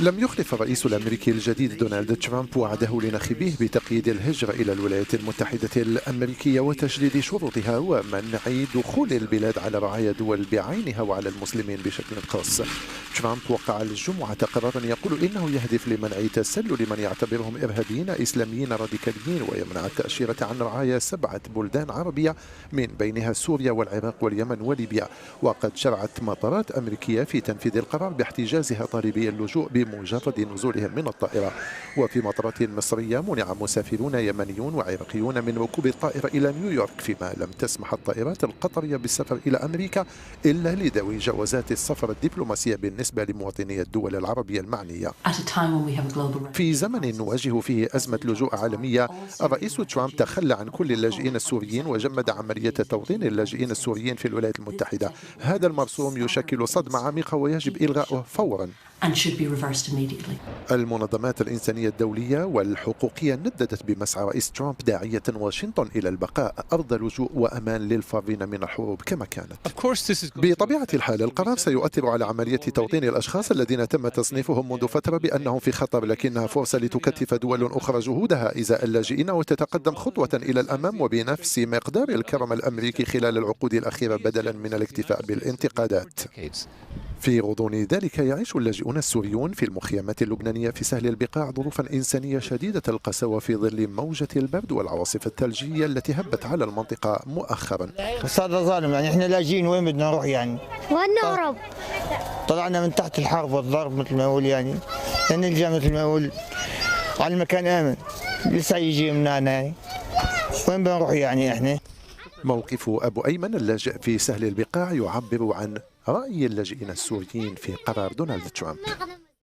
لم يخلف الرئيس الأمريكي الجديد دونالد ترامب وعده لناخبيه بتقييد الهجرة إلى الولايات المتحدة الأمريكية وتشديد شروطها ومنع دخول البلاد على رعايا دول بعينها وعلى المسلمين بشكل خاص. ترامب وقع الجمعة قرارا يقول إنه يهدف لمنع تسلل من يعتبرهم إرهابيين إسلاميين راديكاليين ويمنع التأشيرة عن رعايا 7 بلدان عربية من بينها سوريا والعراق واليمن وليبيا. وقد شرعت مطارات أمريكية في تنفيذ القرار باحتجازها طالبي اللجوء بمجرد نزولهم من الطائرة. وفي مطارات مصرية منع مسافرون يمنيون وعراقيون من ركوب الطائرة إلى نيويورك، فيما لم تسمح الطائرات القطرية بالسفر إلى أمريكا إلا لذوي جوازات السفر الدبلوماسية بالنسبة لمواطني الدول العربية المعنية. في زمن نواجه فيه أزمة لجوء عالمية، الرئيس ترامب تخلى عن كل اللاجئين السوريين وجمد عملية توطين اللاجئين السوريين في الولايات المتحدة. هذا المرسوم يشكل صدمة عميقة ويجب إلغاؤه فورا. المنظمات الإنسانية الدولية والحقوقية نددت بمسعى رئيس ترامب داعية واشنطن إلى البقاء أرض لجوء وأمان للفارين من الحروب كما كانت. بطبيعة الحال القرار سيؤثر على عملية توطين الأشخاص الذين تم تصنيفهم منذ فترة بأنهم في خطر، لكنها فرصة لتكثف دول أخرى جهودها إزاء اللاجئين وتتقدم خطوة إلى الأمام وبنفس مقدار الكرم الأمريكي خلال العقود الأخيرة بدلا من الاكتفاء بالانتقادات. في غضون ذلك يعيش اللاجئون السوريون في المخيمات اللبنانية في سهل البقاع ظروفا إنسانية شديدة القسوة في ظل موجة البرد والعواصف الثلجية التي هبت على المنطقة مؤخرا. بس هذا ظالم، يعني احنا لاجئين وين بدنا نروح يعني؟ وين نهرب؟ طلعنا من تحت الحرب والضرب مثل ما يقول يعني نلجأ مثل ما يقول على المكان آمن، لسه يجي مننا يعني وين بنروح يعني احنا؟ موقف أبو أيمن اللاجئ في سهل البقاع يعبر عن رأي اللاجئين السوريين في قرار دونالد ترامب.